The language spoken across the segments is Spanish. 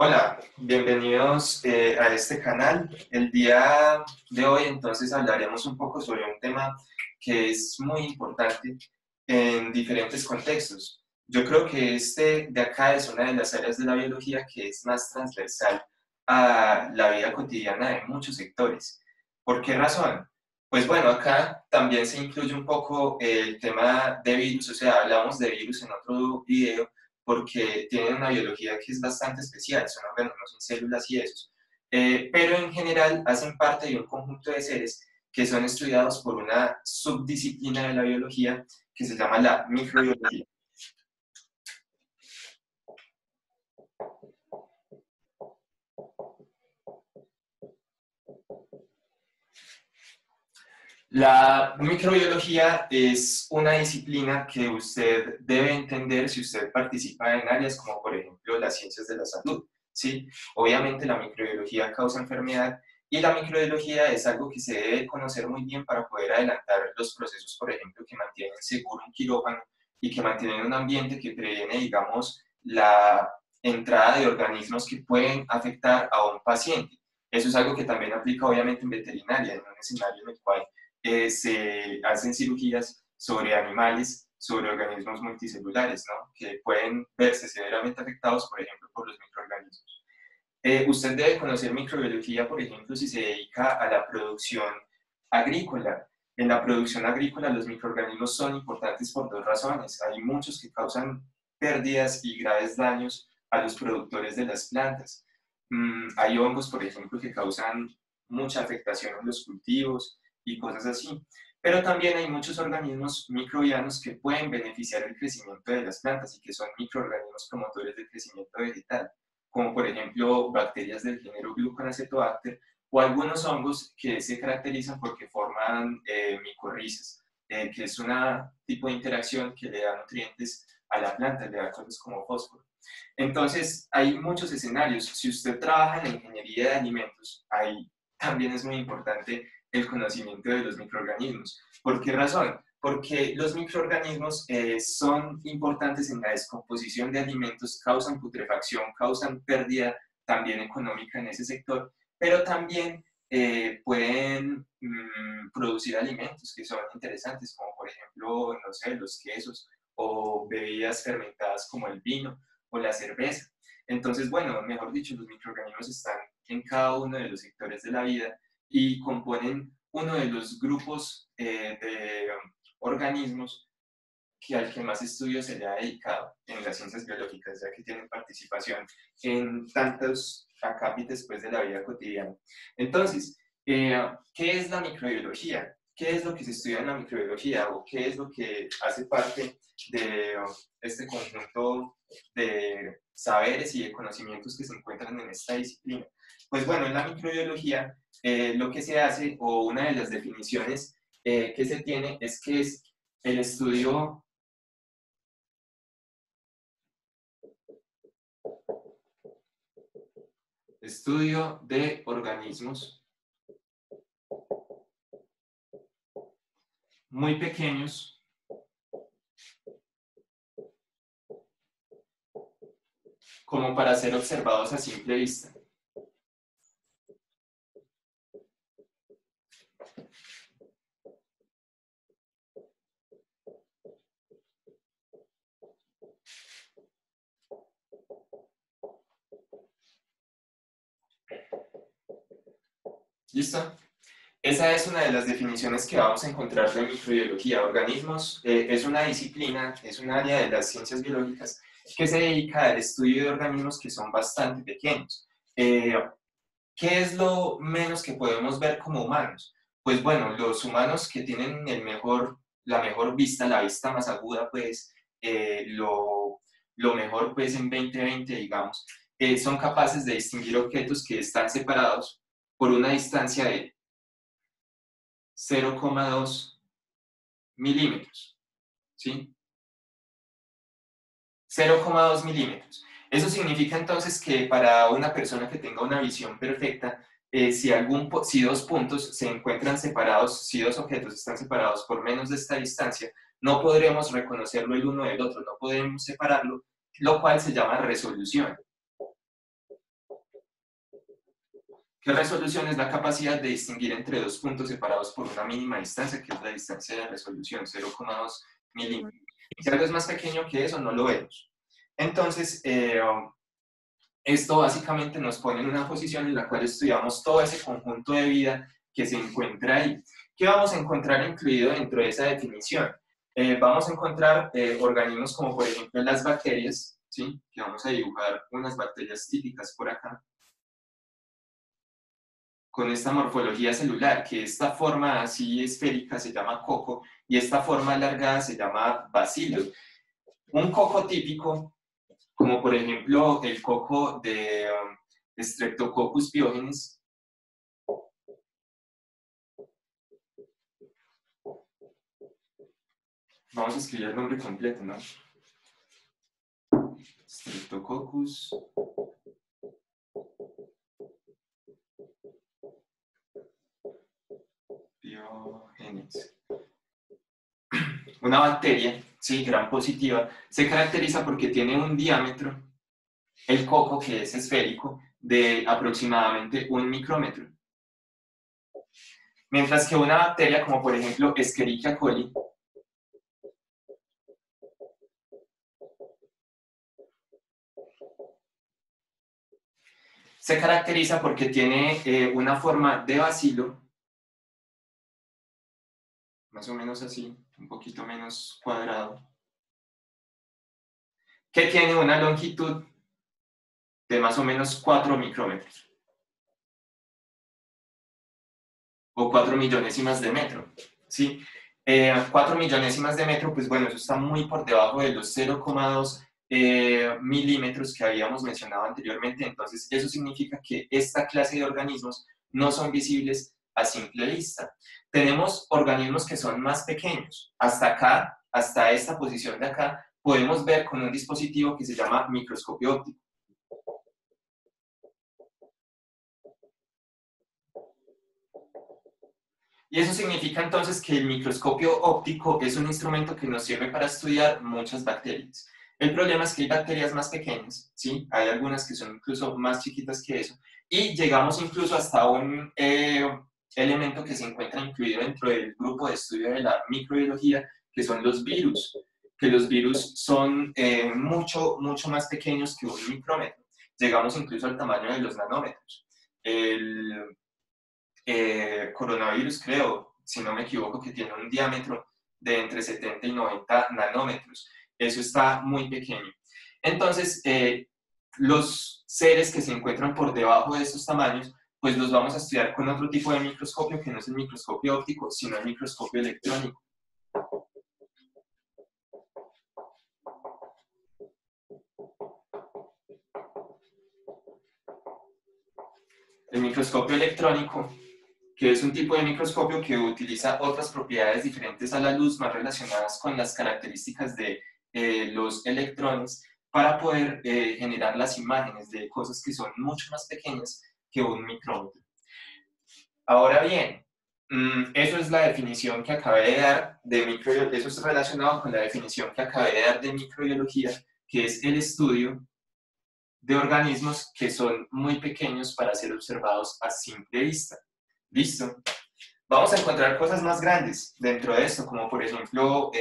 Hola, bienvenidos a este canal. El día de hoy entonces hablaremos un poco sobre un tema que es muy importante en diferentes contextos. Yo creo que este de acá es una de las áreas de la biología que es más transversal a la vida cotidiana de muchos sectores. ¿Por qué razón? Pues bueno, acá también se incluye un poco el tema de virus, o sea, hablamos de virus en otro video, porque tienen una biología que es bastante especial, son organismos sin células y esos. Pero en general hacen parte de un conjunto de seres que son estudiados por una subdisciplina de la biología que se llama la microbiología. La microbiología es una disciplina que usted debe entender si usted participa en áreas como, por ejemplo, las ciencias de la salud, ¿sí? Obviamente la microbiología causa enfermedad y la microbiología es algo que se debe conocer muy bien para poder adelantar los procesos, por ejemplo, que mantienen seguro un quirófano y que mantienen un ambiente que previene, digamos, la entrada de organismos que pueden afectar a un paciente. Eso es algo que también aplica obviamente en veterinaria, en un escenario en el cual se hacen cirugías sobre animales, sobre organismos multicelulares, ¿no? Que pueden verse severamente afectados, por ejemplo, por los microorganismos. Usted debe conocer microbiología, por ejemplo, si se dedica a la producción agrícola. En la producción agrícola los microorganismos son importantes por dos razones. Hay muchos que causan pérdidas y graves daños a los productores de las plantas. Hay hongos, por ejemplo, que causan mucha afectación en los cultivos y cosas así. Pero también hay muchos organismos microbianos que pueden beneficiar el crecimiento de las plantas y que son microorganismos promotores del crecimiento vegetal, como por ejemplo bacterias del género Gluconacetobacter o algunos hongos que se caracterizan porque forman micorrizas, que es un tipo de interacción que le da nutrientes a la planta, le da cosas como fósforo. Entonces, hay muchos escenarios. Si usted trabaja en la ingeniería de alimentos, ahí también es muy importante el conocimiento de los microorganismos. ¿Por qué razón? Porque los microorganismos son importantes en la descomposición de alimentos, causan putrefacción, causan pérdida también económica en ese sector, pero también pueden producir alimentos que son interesantes, como por ejemplo, no sé, los quesos o bebidas fermentadas como el vino o la cerveza. Entonces, bueno, mejor dicho, los microorganismos están en cada uno de los sectores de la vida y componen uno de los grupos de organismos al que más estudio se le ha dedicado en las ciencias biológicas, ya que tienen participación en tantos acápites pues, de la vida cotidiana. Entonces, ¿qué es la microbiología? ¿Qué es lo que se estudia en la microbiología o qué es lo que hace parte de este conjunto de saberes y de conocimientos que se encuentran en esta disciplina? Pues bueno, en la microbiología lo que se hace o una de las definiciones que se tiene es que es el estudio de organismos muy pequeños como para ser observados a simple vista. ¿Listo? Esa es una de las definiciones que vamos a encontrar de microbiología. Organismos es una disciplina, es un área de las ciencias biológicas que se dedica al estudio de organismos que son bastante pequeños. Eh, ¿Qué es lo menos que podemos ver como humanos? Pues bueno, los humanos que tienen la mejor vista, la vista más aguda, pues lo mejor pues en 2020, digamos, son capaces de distinguir objetos que están separados por una distancia de 0,2 milímetros, ¿sí? 0,2 milímetros. Eso significa entonces que para una persona que tenga una visión perfecta, si dos puntos se encuentran separados, si dos objetos están separados por menos de esta distancia, no podremos reconocerlo el uno del otro, no podemos separarlo, lo cual se llama resolución. ¿Qué resolución es la capacidad de distinguir entre dos puntos separados por una mínima distancia, que es la distancia de resolución, 0,2 milímetros? Si algo es más pequeño que eso, no lo vemos. Entonces, esto básicamente nos pone en una posición en la cual estudiamos todo ese conjunto de vida que se encuentra ahí. ¿Qué vamos a encontrar incluido dentro de esa definición? Vamos a encontrar organismos como por ejemplo las bacterias, ¿sí? Que vamos a dibujar unas bacterias típicas por acá, con esta morfología celular, que esta forma así esférica se llama coco y esta forma alargada se llama bacilo. Un coco típico, como por ejemplo el coco de Streptococcus pyogenes, vamos a escribir el nombre completo, ¿no? Streptococcus pyogenes. Una bacteria, sí, gram positiva, se caracteriza porque tiene un diámetro, el coco, que es esférico, de aproximadamente 1 micrómetro. Mientras que una bacteria como por ejemplo Escherichia coli se caracteriza porque tiene una forma de bacilo, más o menos así, un poquito menos cuadrado, que tiene una longitud de más o menos 4 micrómetros, o 4 millonésimas de metro, ¿sí? 4 millonésimas de metro, pues bueno, eso está muy por debajo de los 0,2 milímetros que habíamos mencionado anteriormente, entonces eso significa que esta clase de organismos no son visibles a simple vista. Tenemos organismos que son más pequeños, hasta acá, hasta esta posición de acá, podemos ver con un dispositivo que se llama microscopio óptico. Y eso significa entonces que el microscopio óptico es un instrumento que nos sirve para estudiar muchas bacterias. El problema es que hay bacterias más pequeñas, ¿sí? Hay algunas que son incluso más chiquitas que eso, y llegamos incluso hasta un elemento que se encuentra incluido dentro del grupo de estudio de la microbiología, que son los virus, que los virus son mucho más pequeños que un micrómetro. Llegamos incluso al tamaño de los nanómetros. El coronavirus, creo, si no me equivoco, que tiene un diámetro de entre 70 y 90 nanómetros. Eso está muy pequeño. Entonces, los seres que se encuentran por debajo de estos tamaños, pues los vamos a estudiar con otro tipo de microscopio, que no es el microscopio óptico, sino el microscopio electrónico. El microscopio electrónico, que es un tipo de microscopio que utiliza otras propiedades diferentes a la luz, más relacionadas con las características de los electrones, para poder generar las imágenes de cosas que son mucho más pequeñas que un micrómetro. Ahora bien, eso es la definición que acabé de dar de microbiología, eso es relacionado con la definición que acabé de dar de microbiología, que es el estudio de organismos que son muy pequeños para ser observados a simple vista. ¿Listo? Vamos a encontrar cosas más grandes dentro de esto, como por ejemplo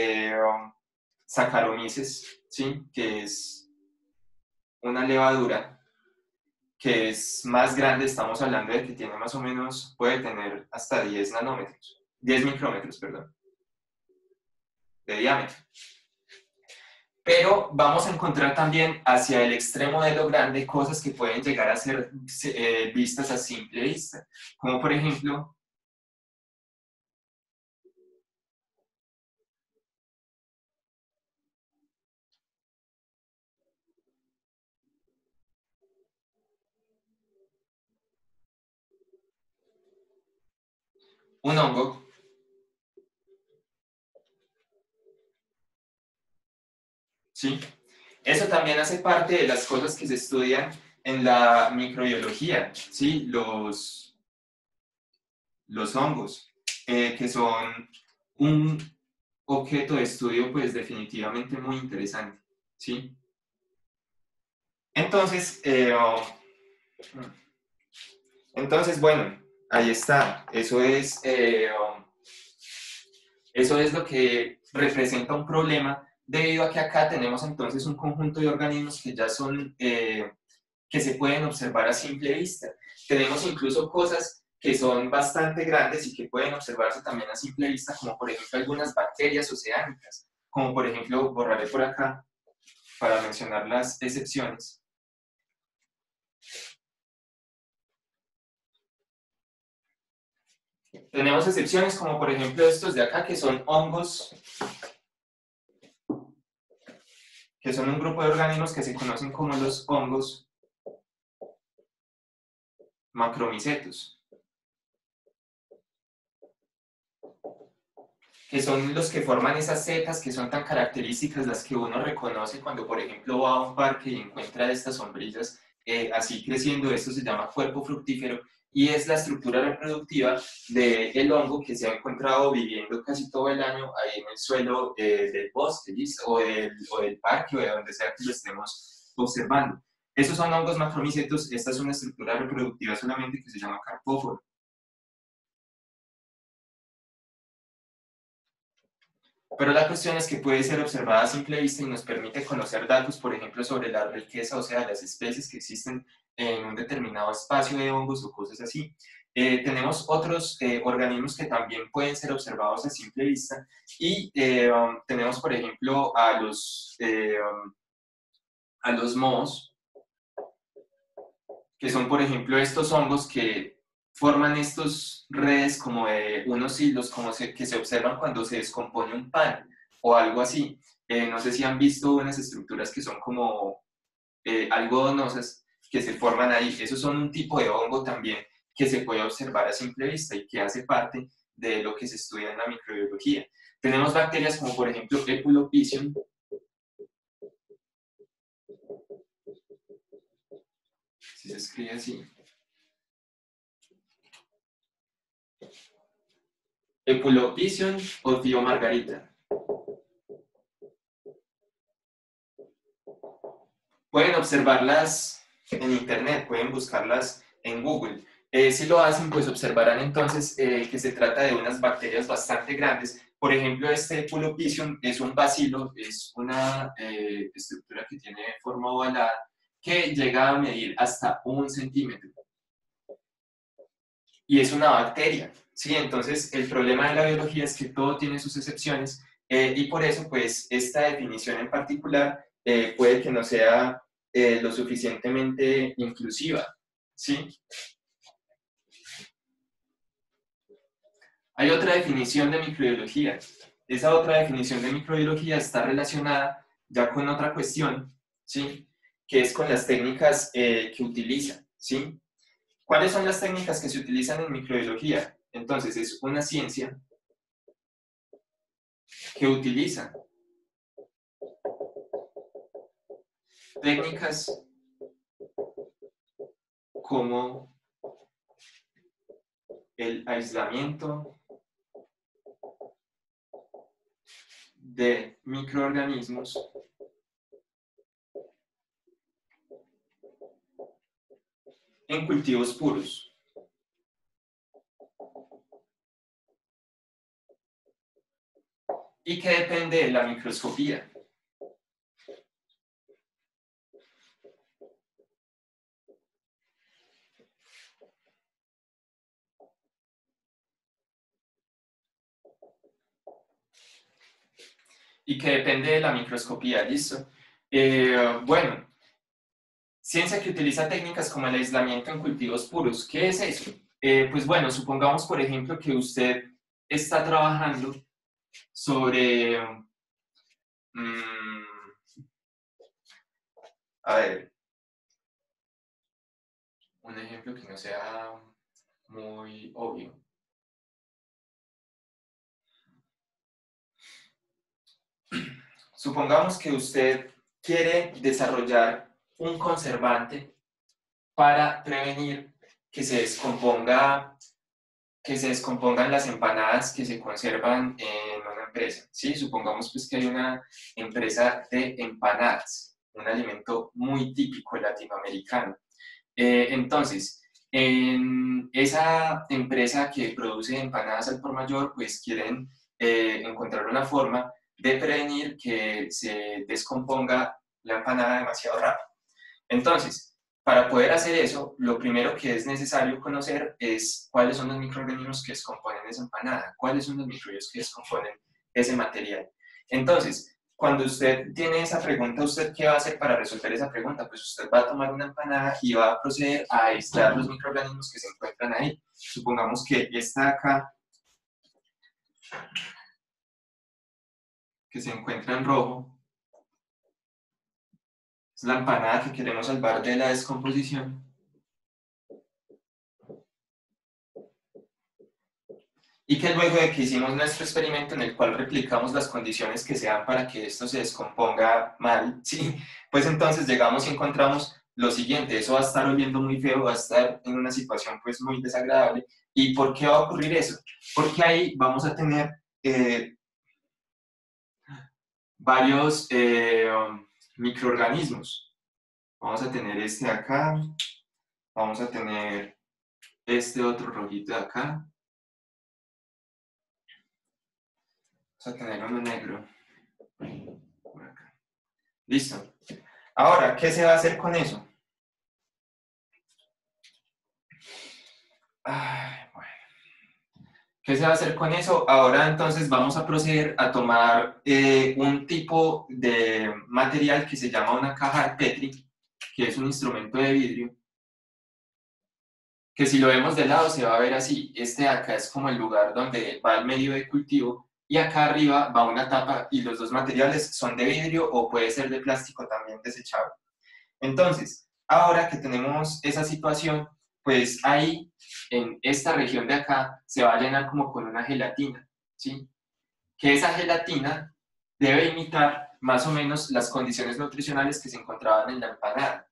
Saccharomyces, ¿sí? Que es una levadura que es más grande, estamos hablando de que tiene más o menos, puede tener hasta 10 nanómetros, 10 micrómetros, perdón, de diámetro. Pero vamos a encontrar también hacia el extremo de lo grande cosas que pueden llegar a ser vistas a simple vista, como por ejemplo un hongo, ¿sí? Eso también hace parte de las cosas que se estudian en la microbiología, ¿sí? Los hongos, que son un objeto de estudio pues definitivamente muy interesante, ¿sí? Entonces, Entonces, bueno, ahí está. Eso es lo que representa un problema, debido a que acá tenemos entonces un conjunto de organismos que ya son, que se pueden observar a simple vista. Tenemos incluso cosas que son bastante grandes y que pueden observarse también a simple vista, como por ejemplo algunas bacterias oceánicas, como por ejemplo, borraré por acá para mencionar las excepciones. Tenemos excepciones como por ejemplo estos de acá, que son hongos, que son un grupo de organismos que se conocen como los hongos macromicetos, que son los que forman esas setas que son tan características, las que uno reconoce cuando, por ejemplo, va a un parque y encuentra estas sombrillas así creciendo. Esto se llama cuerpo fructífero y es la estructura reproductiva del hongo que se ha encontrado viviendo casi todo el año ahí en el suelo del bosque, ¿listo? O del parque o de donde sea que lo estemos observando. Esos son hongos macromicetos. Esta es una estructura reproductiva solamente que se llama carpóforo. Pero la cuestión es que puede ser observada a simple vista y nos permite conocer datos, por ejemplo, sobre la riqueza, o sea, las especies que existen en un determinado espacio de hongos o cosas así. Tenemos otros organismos que también pueden ser observados a simple vista y tenemos, por ejemplo, a los mohos, que son, por ejemplo, estos hongos que forman estos redes como de unos hilos que se observan cuando se descompone un pan o algo así. No sé si han visto unas estructuras que son como algodonosas que se forman ahí. Esos son un tipo de hongo también que se puede observar a simple vista y que hace parte de lo que se estudia en la microbiología. Tenemos bacterias como por ejemplo Epulopicium, si se escribe así. Epulopicium o Thiomargarita. Pueden observarlas en internet, pueden buscarlas en Google. Si lo hacen, pues observarán entonces que se trata de unas bacterias bastante grandes. Por ejemplo, este Pulopicium es un bacilo, es una estructura que tiene forma ovalada que llega a medir hasta 1 centímetro. Y es una bacteria, ¿sí? Entonces, el problema de la biología es que todo tiene sus excepciones y por eso, pues, esta definición en particular puede que no sea lo suficientemente inclusiva, ¿sí? Hay otra definición de microbiología. Esa otra definición de microbiología está relacionada ya con otra cuestión, ¿sí? Que es con las técnicas que utilizan, ¿sí? ¿Cuáles son las técnicas que se utilizan en microbiología? Entonces, es una ciencia que utiliza técnicas como el aislamiento de microorganismos en cultivos puros. Y que depende de la microscopía. Y que depende de la microscopía, ¿listo? Bueno, ciencia que utiliza técnicas como el aislamiento en cultivos puros. ¿Qué es eso? Pues bueno, supongamos, por ejemplo, que usted está trabajando sobre... a ver, un ejemplo que no sea muy obvio. Supongamos que usted quiere desarrollar un conservante para prevenir que se descompongan las empanadas que se conservan en una empresa. ¿Sí? Supongamos pues que hay una empresa de empanadas, un alimento muy típico latinoamericano. Entonces, En esa empresa que produce empanadas al por mayor, pues quieren encontrar una forma de prevenir que se descomponga la empanada demasiado rápido. Entonces, para poder hacer eso, lo primero que es necesario conocer es cuáles son los microorganismos que descomponen esa empanada, cuáles son los microbios que descomponen ese material. Entonces, cuando usted tiene esa pregunta, ¿usted qué va a hacer para resolver esa pregunta? Pues usted va a tomar una empanada y va a proceder a aislar los microorganismos que se encuentran ahí. Supongamos que esta acá, que se encuentra en rojo, es la empanada que queremos salvar de la descomposición. Y que luego de que hicimos nuestro experimento en el cual replicamos las condiciones que se dan para que esto se descomponga mal, ¿sí? Pues entonces llegamos y encontramos lo siguiente: eso va a estar oliendo muy feo, va a estar en una situación pues muy desagradable. ¿Y por qué va a ocurrir eso? Porque ahí vamos a tener varios microorganismos. Vamos a tener este de acá, vamos a tener este otro rojito de acá, vamos a tener uno negro por acá. Listo. Ahora, ¿qué se va a hacer con eso? Bueno. ¿Qué se va a hacer con eso? Ahora entonces vamos a proceder a tomar un tipo de material que se llama una caja Petri, que es un instrumento de vidrio, que si lo vemos de lado se va a ver así. Este de acá es como el lugar donde va el medio de cultivo, y acá arriba va una tapa, y los dos materiales son de vidrio o puede ser de plástico también desechable. Entonces, ahora que tenemos esa situación, pues ahí, en esta región de acá, se va a llenar como con una gelatina, ¿sí? Que esa gelatina debe imitar más o menos las condiciones nutricionales que se encontraban en la empanada.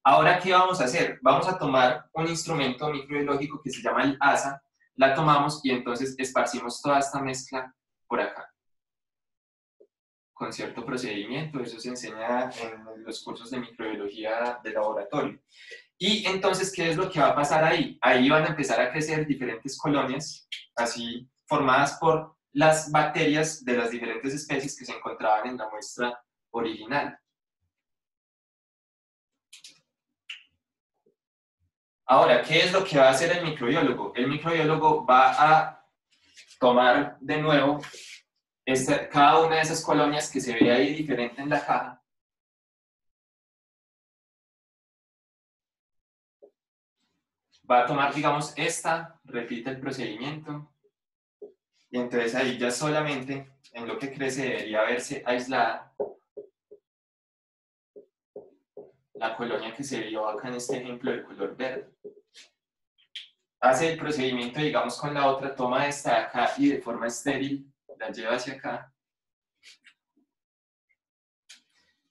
Ahora, ¿qué vamos a hacer? Vamos a tomar un instrumento microbiológico que se llama el ASA, la tomamos y entonces esparcimos toda esta mezcla por acá, con cierto procedimiento. Eso se enseña en los cursos de microbiología de laboratorio. Y entonces, ¿qué es lo que va a pasar ahí? Ahí van a empezar a crecer diferentes colonias, así formadas por las bacterias de las diferentes especies que se encontraban en la muestra original. Ahora, ¿qué es lo que va a hacer el microbiólogo? El microbiólogo va a tomar de nuevo cada una de esas colonias que se ve ahí diferente en la caja, va a tomar, digamos, esta, repite el procedimiento, y entonces ahí ya solamente en lo que crece debería verse aislada la colonia que se vio acá en este ejemplo del color verde. Hace el procedimiento, digamos, con la otra, toma esta de acá y de forma estéril la lleva hacia acá,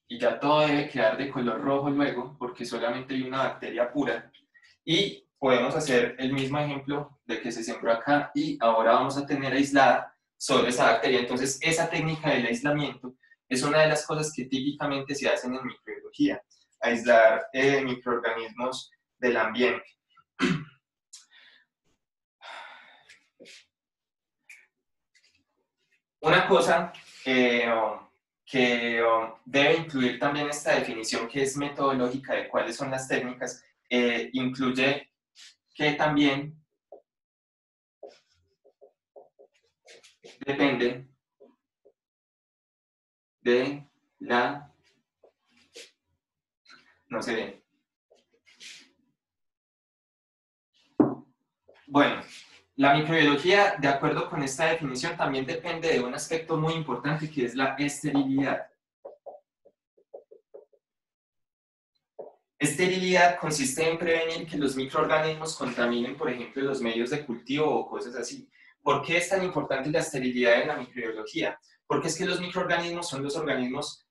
y ya todo debe quedar de color rojo luego, porque solamente hay una bacteria pura. Y podemos hacer el mismo ejemplo de que se sembró acá, y ahora vamos a tener aislada solo esa bacteria. Entonces, esa técnica del aislamiento es una de las cosas que típicamente se hacen en microbiología: aislar microorganismos del ambiente. Una cosa que debe incluir también esta definición, que es metodológica de cuáles son las técnicas, incluye que también depende de la... no se ve. Bueno, la microbiología, de acuerdo con esta definición, también depende de un aspecto muy importante, que es la esterilidad. Esterilidad consiste en prevenir que los microorganismos contaminen, por ejemplo, los medios de cultivo o cosas así. ¿Por qué es tan importante la esterilidad en la microbiología? Porque es que los microorganismos son los organismos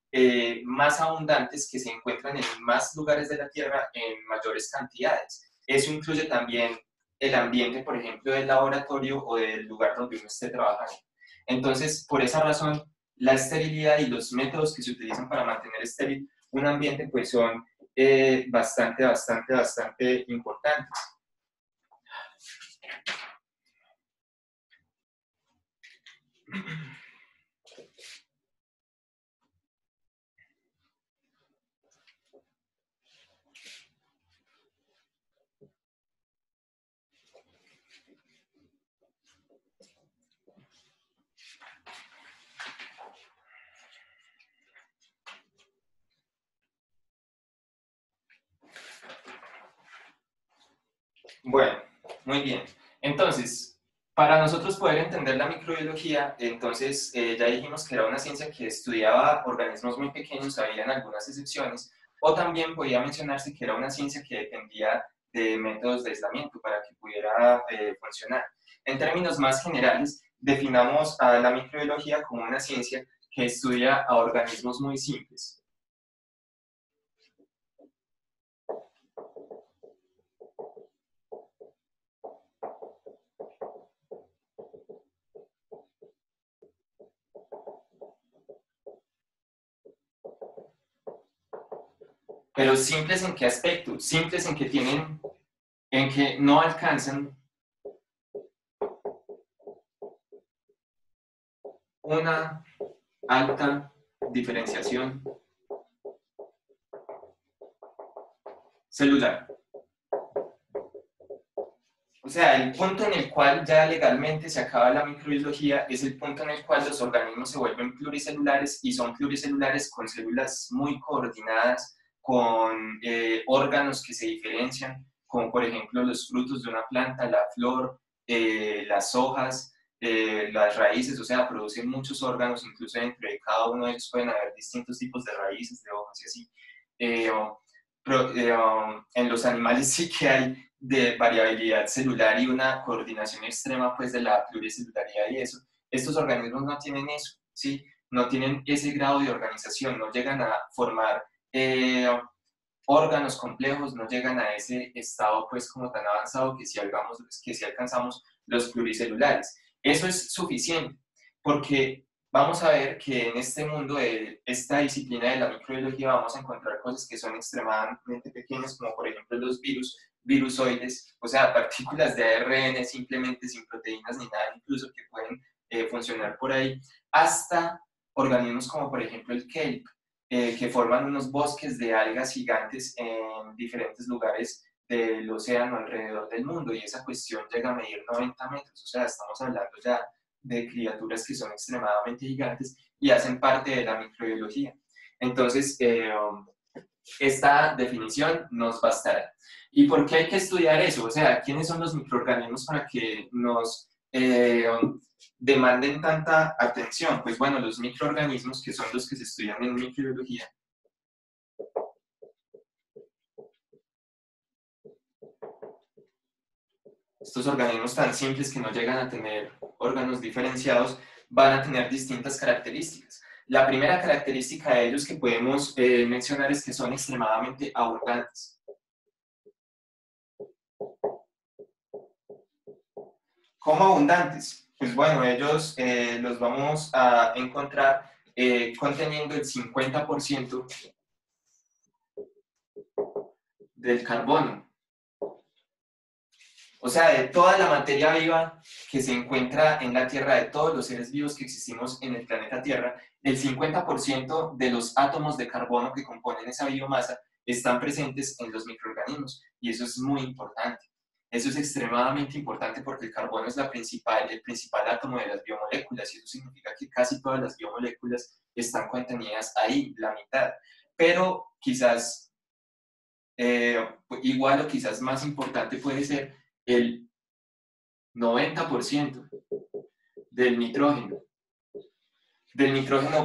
más abundantes, que se encuentran en más lugares de la Tierra en mayores cantidades. Eso incluye también el ambiente, por ejemplo, del laboratorio o del lugar donde uno esté trabajando. Entonces, por esa razón, la esterilidad y los métodos que se utilizan para mantener estéril un ambiente, pues son bastante importantes. Bueno, muy bien. Entonces, para nosotros poder entender la microbiología, entonces ya dijimos que era una ciencia que estudiaba organismos muy pequeños, habían algunas excepciones, o también podía mencionarse que era una ciencia que dependía de métodos de aislamiento para que pudiera funcionar. En términos más generales, definamos a la microbiología como una ciencia que estudia a organismos muy simples. Pero simples en qué aspecto, simples en que tienen, en que no alcanzan una alta diferenciación celular. O sea, el punto en el cual ya legalmente se acaba la microbiología es el punto en el cual los organismos se vuelven pluricelulares y son pluricelulares con células muy coordinadas, con órganos que se diferencian, como por ejemplo los frutos de una planta, la flor, las hojas, las raíces, o sea, producen muchos órganos, incluso dentro de cada uno de ellos pueden haber distintos tipos de raíces, de hojas y así. En los animales sí que hay de variabilidad celular y una coordinación extrema pues de la pluricelularidad y eso. Estos organismos no tienen eso, ¿sí? No tienen ese grado de organización, no llegan a formar órganos complejos, no llegan a ese estado pues como tan avanzado que si alcanzamos los pluricelulares. Eso es suficiente, porque vamos a ver que en este mundo de esta disciplina de la microbiología vamos a encontrar cosas que son extremadamente pequeñas, como por ejemplo los virus, virusoides, o sea, partículas de ARN simplemente sin proteínas ni nada, incluso que pueden funcionar por ahí, hasta organismos como por ejemplo el kelp, que forman unos bosques de algas gigantes en diferentes lugares del océano alrededor del mundo, y esa cuestión llega a medir 90 metros, o sea, estamos hablando ya de criaturas que son extremadamente gigantes y hacen parte de la microbiología. Entonces, esta definición nos bastará. ¿Y por qué hay que estudiar eso? O sea, ¿quiénes son los microorganismos para que nos demanden tanta atención? Pues bueno, los microorganismos, que son los que se estudian en microbiología, estos organismos tan simples que no llegan a tener órganos diferenciados, van a tener distintas características. La primera característica de ellos que podemos mencionar es que son extremadamente abundantes. ¿Cómo abundantes? Pues bueno, ellos los vamos a encontrar conteniendo el 50% del carbono. O sea, de toda la materia viva que se encuentra en la Tierra, de todos los seres vivos que existimos en el planeta Tierra, el 50% de los átomos de carbono que componen esa biomasa están presentes en los microorganismos, y eso es muy importante. Eso es extremadamente importante porque el carbono es el principal átomo de las biomoléculas, y eso significa que casi todas las biomoléculas están contenidas ahí, la mitad. Pero quizás igual o quizás más importante puede ser el 90% del nitrógeno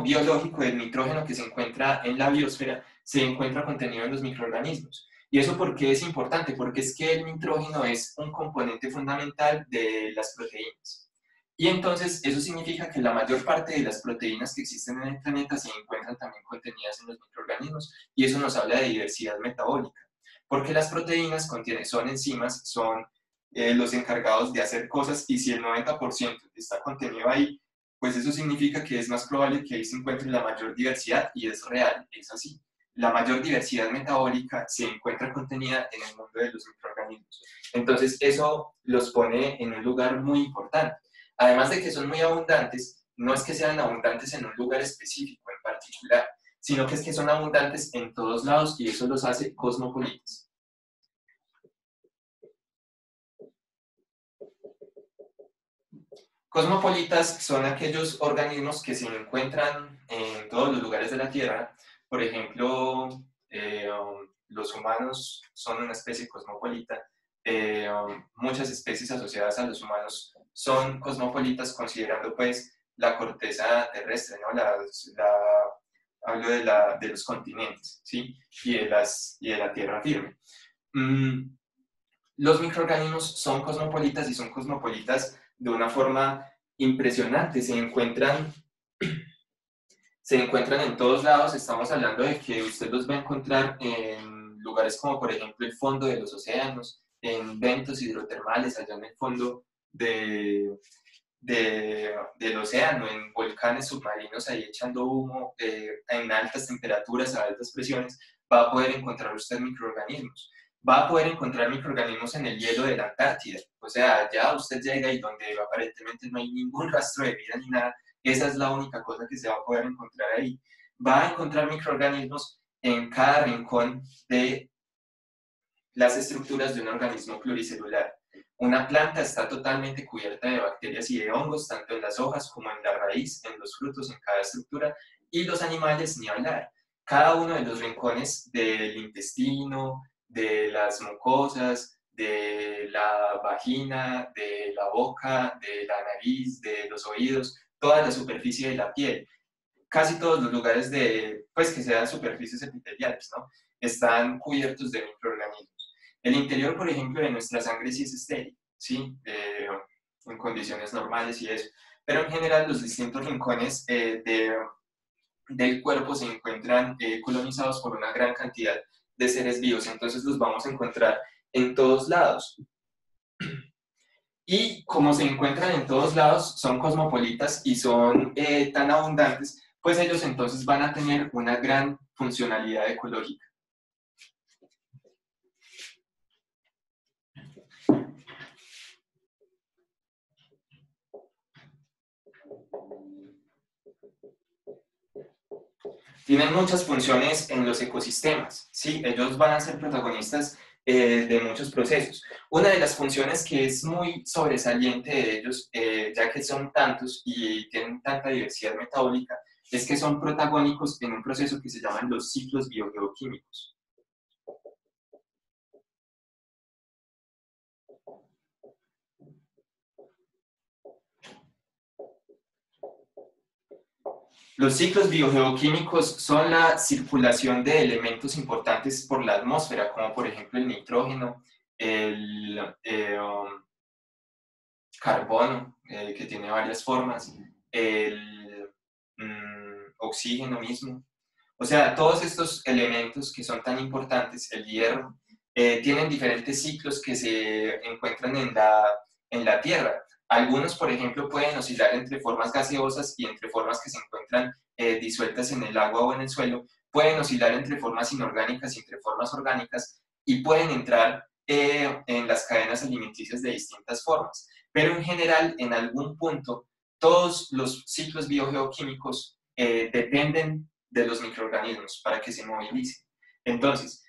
biológico, del nitrógeno que se encuentra en la biosfera, se encuentra contenido en los microorganismos. ¿Y eso por qué es importante? Porque es que el nitrógeno es un componente fundamental de las proteínas. Y entonces eso significa que la mayor parte de las proteínas que existen en el planeta se encuentran también contenidas en los microorganismos, y eso nos habla de diversidad metabólica. Porque las proteínas son enzimas, son los encargados de hacer cosas, y si el 90% está contenido ahí, pues eso significa que es más probable que ahí se encuentre la mayor diversidad, y es real, es así. la mayor diversidad metabólica se encuentra contenida en el mundo de los microorganismos. Entonces, eso los pone en un lugar muy importante. Además de que son muy abundantes, no es que sean abundantes en un lugar específico en particular, sino que es que son abundantes en todos lados y eso los hace cosmopolitas. Cosmopolitas son aquellos organismos que se encuentran en todos los lugares de la Tierra. Por ejemplo, los humanos son una especie cosmopolita. Muchas especies asociadas a los humanos son cosmopolitas, considerando pues la corteza terrestre, ¿no? Hablo de los continentes, ¿sí? Y de la tierra firme. Los microorganismos son cosmopolitas y son cosmopolitas de una forma impresionante. Se encuentran en todos lados. Estamos hablando de que usted los va a encontrar en lugares como por ejemplo el fondo de los océanos, en ventos hidrotermales allá en el fondo del océano, en volcanes submarinos ahí echando humo, en altas temperaturas, a altas presiones, va a poder encontrar usted microorganismos. Va a poder encontrar microorganismos en el hielo de la Antártida. O sea, ya usted llega y donde aparentemente no hay ningún rastro de vida ni nada, esa es la única cosa que se va a poder encontrar ahí. Va a encontrar microorganismos en cada rincón de las estructuras de un organismo pluricelular. Una planta está totalmente cubierta de bacterias y de hongos, tanto en las hojas como en la raíz, en los frutos, en cada estructura, y los animales, ni hablar. Cada uno de los rincones del intestino, de las mucosas, de la vagina, de la boca, de la nariz, de los oídos, toda la superficie de la piel, casi todos los lugares pues, que sean superficies epiteliales, ¿no? Están cubiertos de microorganismos. El interior, por ejemplo, de nuestra sangre sí es estéril, ¿sí? En condiciones normales y eso. Pero en general los distintos rincones del cuerpo se encuentran colonizados por una gran cantidad de seres vivos, entonces los vamos a encontrar en todos lados. Y como se encuentran en todos lados, son cosmopolitas y son tan abundantes, pues ellos entonces van a tener una gran funcionalidad ecológica. Tienen muchas funciones en los ecosistemas, ¿sí? Ellos van a ser protagonistas de muchos procesos. Una de las funciones que es muy sobresaliente de ellos, ya que son tantos y tienen tanta diversidad metabólica, es que son protagónicos en un proceso que se llaman los ciclos biogeoquímicos. Los ciclos biogeoquímicos son la circulación de elementos importantes por la atmósfera, como por ejemplo el nitrógeno, el carbono, que tiene varias formas, el oxígeno mismo. O sea, todos estos elementos que son tan importantes, el hierro, tienen diferentes ciclos que se encuentran en la Tierra. Algunos, por ejemplo, pueden oscilar entre formas gaseosas y entre formas que se encuentran disueltas en el agua o en el suelo. Pueden oscilar entre formas inorgánicas y entre formas orgánicas y pueden entrar en las cadenas alimenticias de distintas formas. Pero en general, en algún punto, todos los ciclos biogeoquímicos dependen de los microorganismos para que se movilicen. Entonces,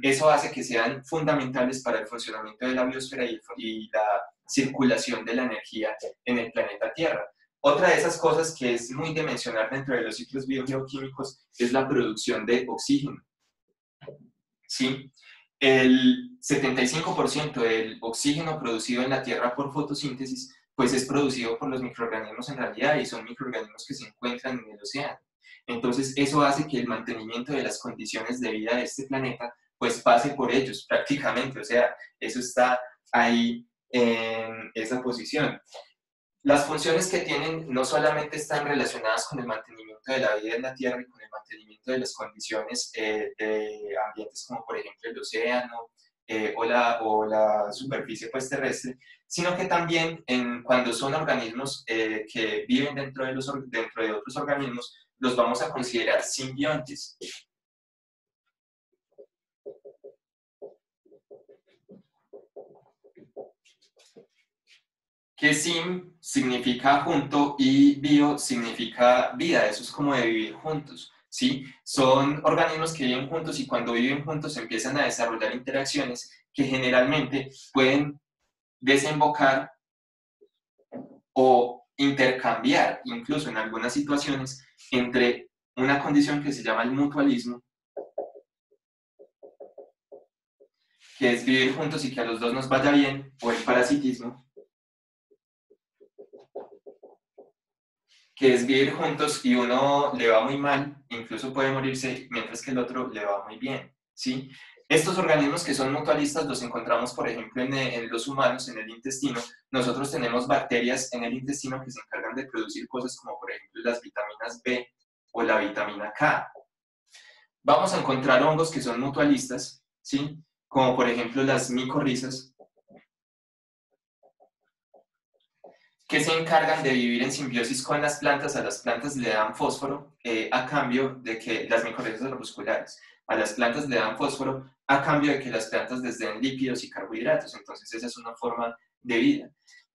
eso hace que sean fundamentales para el funcionamiento de la biosfera y la circulación de la energía en el planeta Tierra. Otra de esas cosas que es muy de mencionar dentro de los ciclos biogeoquímicos es la producción de oxígeno. ¿Sí? El 75% del oxígeno producido en la Tierra por fotosíntesis pues es producido por los microorganismos en realidad y son microorganismos que se encuentran en el océano. Entonces eso hace que el mantenimiento de las condiciones de vida de este planeta pues pase por ellos prácticamente, o sea, eso está ahí en esa posición. Las funciones que tienen no solamente están relacionadas con el mantenimiento de la vida en la Tierra y con el mantenimiento de las condiciones de ambientes como por ejemplo el océano o la superficie pues, terrestre, sino que también cuando son organismos que viven dentro de otros organismos, los vamos a considerar simbiontes. que sim significa junto y bio significa vida, eso es como de vivir juntos, ¿sí? Son organismos que viven juntos y cuando viven juntos empiezan a desarrollar interacciones que generalmente pueden desembocar o intercambiar, incluso en algunas situaciones, entre una condición que se llama el mutualismo, que es vivir juntos y que a los dos nos vaya bien, o el parasitismo, que es vivir juntos y uno le va muy mal, incluso puede morirse, mientras que el otro le va muy bien, ¿sí? Estos organismos que son mutualistas los encontramos, por ejemplo, en los humanos, en el intestino. Nosotros tenemos bacterias en el intestino que se encargan de producir cosas como, por ejemplo, las vitaminas B o la vitamina K. Vamos a encontrar hongos que son mutualistas, ¿sí? Como, por ejemplo, las micorrizas, que se encargan de vivir en simbiosis con las plantas. A las plantas le dan fósforo a cambio de que las micorrizas arbusculares, a las plantas le dan fósforo a cambio de que las plantas les den lípidos y carbohidratos. Entonces esa es una forma de vida.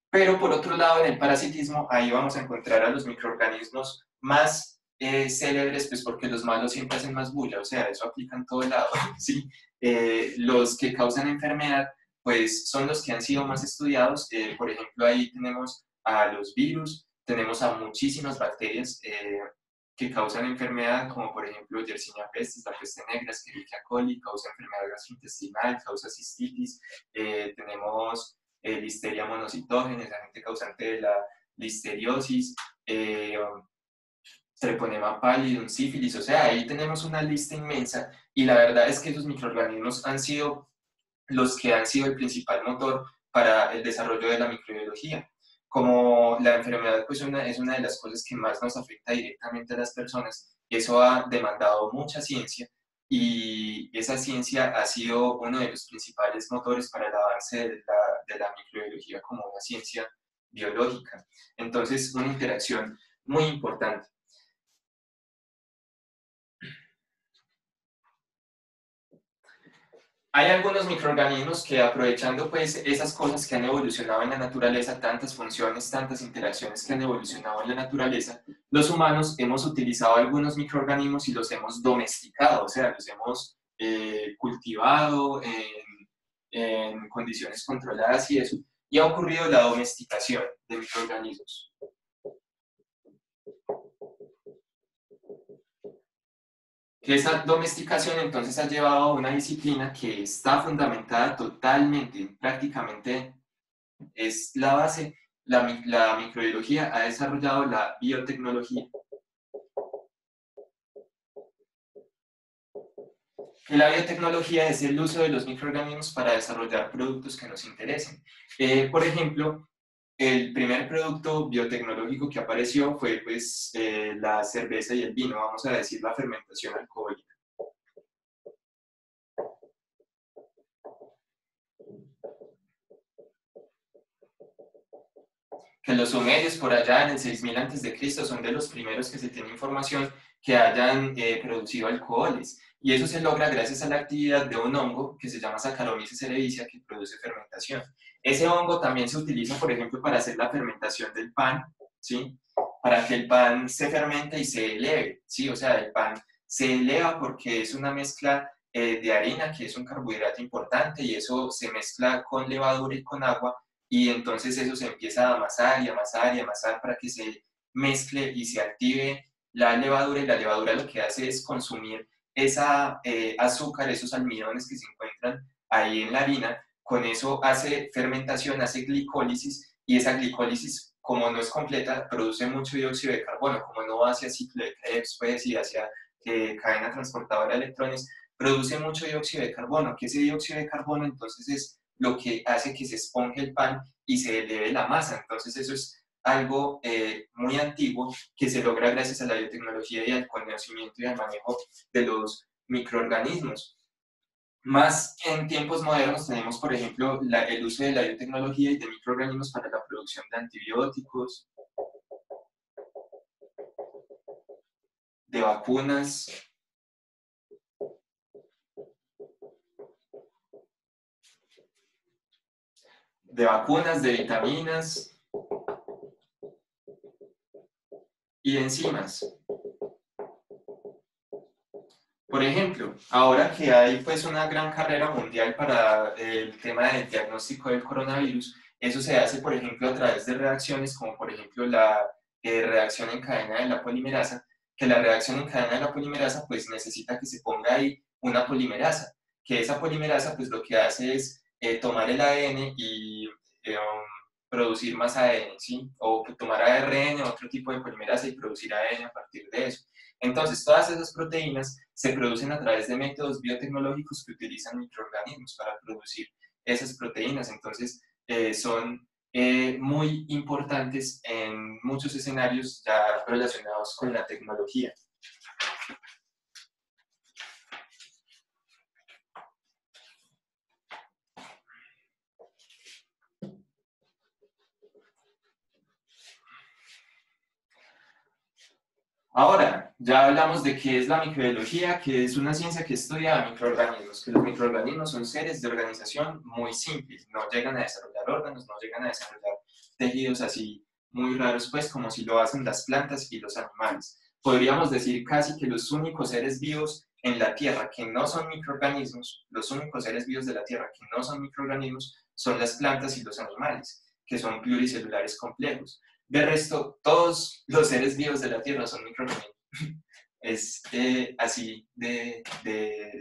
Pero por otro lado, en el parasitismo, ahí vamos a encontrar a los microorganismos más célebres, pues porque los malos siempre hacen más bulla, o sea, eso aplica en todo lado, ¿sí? Los que causan enfermedad, pues son los que han sido más estudiados. Por ejemplo, ahí tenemos a los virus, tenemos a muchísimas bacterias que causan enfermedad, como por ejemplo Yersinia pestis, la peste negra, Escherichia coli, causa enfermedad gastrointestinal, causa cistitis. Tenemos listeria monocitógena, es agente causante de la listeriosis, treponema pallidum, sífilis, o sea, ahí tenemos una lista inmensa y la verdad es que esos microorganismos han sido los que han sido el principal motor para el desarrollo de la microbiología. Como la enfermedad pues es una de las cosas que más nos afecta directamente a las personas, eso ha demandado mucha ciencia y esa ciencia ha sido uno de los principales motores para el avance de la microbiología como una ciencia biológica. Entonces, una interacción muy importante. Hay algunos microorganismos que aprovechando pues esas cosas que han evolucionado en la naturaleza, tantas funciones, tantas interacciones que han evolucionado en la naturaleza, los humanos hemos utilizado algunos microorganismos y los hemos domesticado, o sea, los hemos cultivado en condiciones controladas y eso, y ha ocurrido la domesticación de microorganismos. Esa domesticación entonces ha llevado a una disciplina que está fundamentada totalmente, prácticamente es la base. La microbiología ha desarrollado la biotecnología. Y la biotecnología es el uso de los microorganismos para desarrollar productos que nos interesen. Por ejemplo, el primer producto biotecnológico que apareció fue pues, la cerveza y el vino, vamos a decir la fermentación alcohólica. Que los sumerios por allá en el 6000 a.C. son de los primeros que se tiene información que hayan producido alcoholes. Y eso se logra gracias a la actividad de un hongo que se llama Saccharomyces cerevisiae que produce fermentación. Ese hongo también se utiliza, por ejemplo, para hacer la fermentación del pan, ¿sí? Para que el pan se fermente y se eleve, ¿sí? O sea, el pan se eleva porque es una mezcla de harina, que es un carbohidrato importante, y eso se mezcla con levadura y con agua, y entonces eso se empieza a amasar y amasar y amasar para que se mezcle y se active la levadura, y la levadura lo que hace es consumir esa azúcar, esos almidones que se encuentran ahí en la harina. Con eso hace fermentación, hace glicólisis, y esa glicólisis, como no es completa, produce mucho dióxido de carbono. Como no va hacia ciclo de Krebs pues, y hacia cadena transportadora de electrones, produce mucho dióxido de carbono, que ese dióxido de carbono entonces es lo que hace que se esponje el pan y se eleve la masa. Entonces eso es algo muy antiguo que se logra gracias a la biotecnología y al conocimiento y al manejo de los microorganismos. Más en tiempos modernos tenemos, por ejemplo, el uso de la biotecnología y de microorganismos para la producción de antibióticos, de vacunas, de vitaminas, y enzimas. Por ejemplo, ahora que hay pues una gran carrera mundial para el tema del diagnóstico del coronavirus, eso se hace, por ejemplo, a través de reacciones como, por ejemplo, la reacción en cadena de la polimerasa, que la reacción en cadena de la polimerasa pues necesita que se ponga ahí una polimerasa, que esa polimerasa pues lo que hace es tomar el ADN y producir más ADN, ¿sí? O tomar ARN, otro tipo de polimerasa y producir ADN a partir de eso. Entonces, todas esas proteínas se producen a través de métodos biotecnológicos que utilizan microorganismos para producir esas proteínas. Entonces, son muy importantes en muchos escenarios ya relacionados con la tecnología. Ahora, ya hablamos de qué es la microbiología, que es una ciencia que estudia microorganismos, que los microorganismos son seres de organización muy simples, no llegan a desarrollar órganos, no llegan a desarrollar tejidos así muy raros, pues como si lo hacen las plantas y los animales. Podríamos decir casi que los únicos seres vivos en la Tierra que no son microorganismos, los únicos seres vivos de la Tierra que no son microorganismos son las plantas y los animales, que son pluricelulares complejos. De resto, todos los seres vivos de la Tierra son microorganismos. Es así de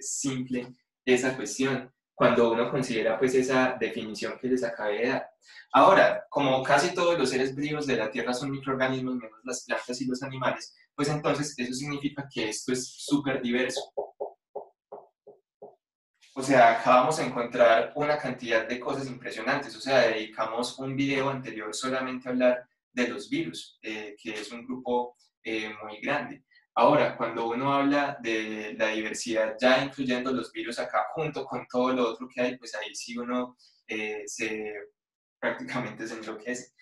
simple esa cuestión, cuando uno considera pues esa definición que les acabé de dar. Ahora, como casi todos los seres vivos de la Tierra son microorganismos, menos las plantas y los animales, pues entonces eso significa que esto es súper diverso. O sea, acá vamos a encontrar una cantidad de cosas impresionantes. O sea, dedicamos un video anterior solamente a hablar de los virus, que es un grupo muy grande. Ahora, cuando uno habla de la diversidad, ya incluyendo los virus acá, junto con todo lo otro que hay, pues ahí sí uno prácticamente se enloquece.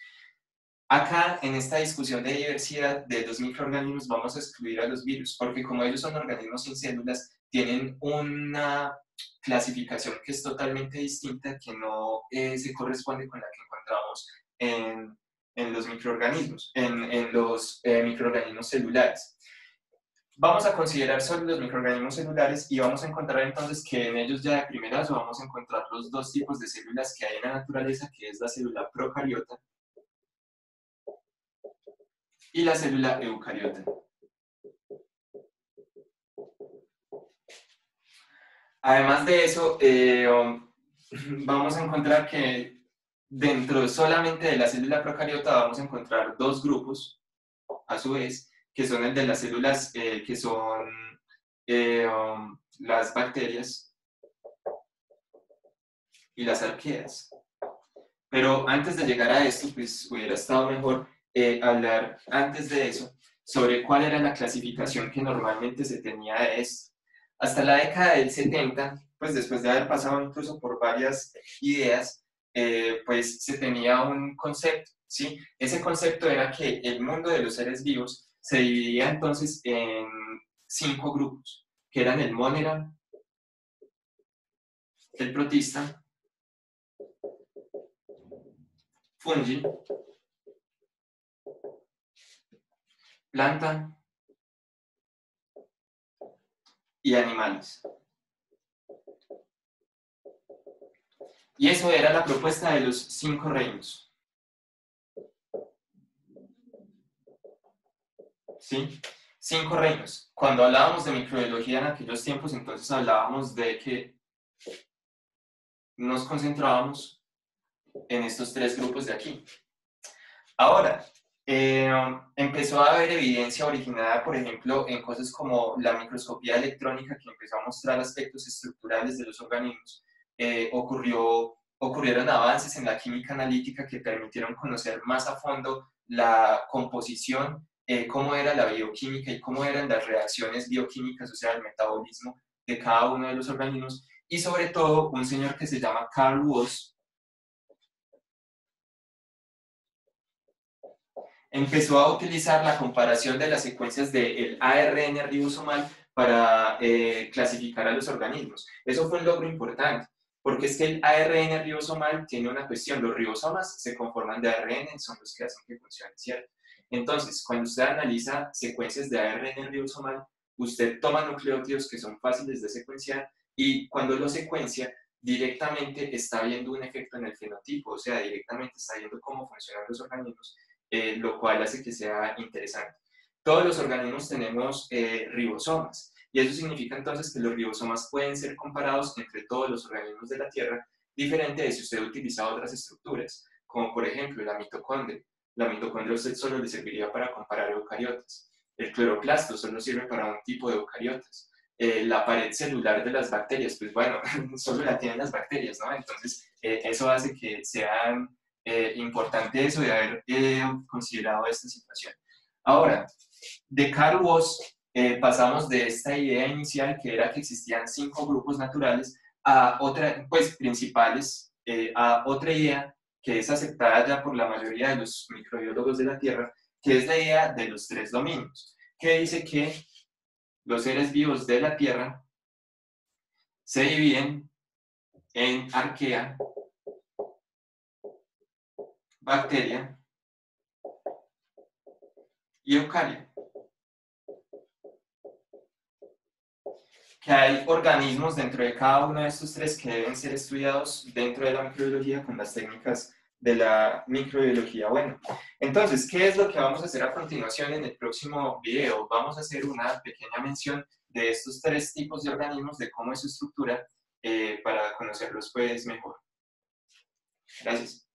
Acá, en esta discusión de diversidad de los microorganismos, vamos a excluir a los virus, porque como ellos son organismos sin células, tienen una clasificación que es totalmente distinta, que no se corresponde con la que encontramos en los microorganismos, en los microorganismos celulares. Vamos a considerar solo los microorganismos celulares y vamos a encontrar entonces que en ellos ya de primerazo vamos a encontrar los dos tipos de células que hay en la naturaleza, que es la célula procariota y la célula eucariota. Además de eso, vamos a encontrar que dentro solamente de la célula procariota vamos a encontrar dos grupos, a su vez, que son el de las células que son las bacterias y las arqueas. Pero antes de llegar a esto, pues hubiera estado mejor hablar antes de eso sobre cuál era la clasificación que normalmente se tenía de esto. Hasta la década del 70, pues después de haber pasado incluso por varias ideas, pues se tenía un concepto, ¿sí? Ese concepto era que el mundo de los seres vivos se dividía entonces en 5 grupos, que eran el monomer, el protista, fungi, planta y animales. Y eso era la propuesta de los 5 reinos. ¿Sí? 5 reinos. Cuando hablábamos de microbiología en aquellos tiempos, entonces hablábamos de que nos concentrábamos en estos 3 grupos de aquí. Ahora, empezó a haber evidencia originada, por ejemplo, en cosas como la microscopía electrónica, que empezó a mostrar aspectos estructurales de los organismos. Ocurrieron avances en la química analítica que permitieron conocer más a fondo la composición, cómo era la bioquímica y cómo eran las reacciones bioquímicas, o sea, el metabolismo de cada uno de los organismos. Y sobre todo, un señor que se llama Carl Woese empezó a utilizar la comparación de las secuencias del ARN ribosomal para clasificar a los organismos. Eso fue un logro importante, porque es que el ARN ribosomal tiene una cuestión, los ribosomas se conforman de ARN, son los que hacen que funcione, ¿cierto? Entonces, cuando usted analiza secuencias de ARN ribosomal, usted toma nucleótidos que son fáciles de secuenciar y cuando lo secuencia, directamente está viendo un efecto en el fenotipo, o sea, directamente está viendo cómo funcionan los organismos, lo cual hace que sea interesante. Todos los organismos tenemos ribosomas, y eso significa entonces que los ribosomas pueden ser comparados entre todos los organismos de la Tierra, diferente de si usted utiliza otras estructuras, como por ejemplo la mitocondria. La mitocondria a usted solo le serviría para comparar eucariotas. El cloroplasto solo sirve para un tipo de eucariotas. La pared celular de las bacterias, pues bueno, solo la tienen las bacterias, ¿no? Entonces, eso hace que sea importante eso de haber considerado esta situación. Ahora, de Carl Woese pasamos de esta idea inicial, que era que existían 5 grupos naturales, a otra, pues principales, a otra idea que es aceptada ya por la mayoría de los microbiólogos de la Tierra, que es la idea de los 3 dominios, que dice que los seres vivos de la Tierra se dividen en arquea, bacteria y eucaria. Que hay organismos dentro de cada uno de estos 3 que deben ser estudiados dentro de la microbiología con las técnicas de la microbiología. Bueno, entonces, ¿qué es lo que vamos a hacer a continuación en el próximo video? Vamos a hacer una pequeña mención de estos 3 tipos de organismos, de cómo es su estructura, para conocerlos pues mejor. Gracias.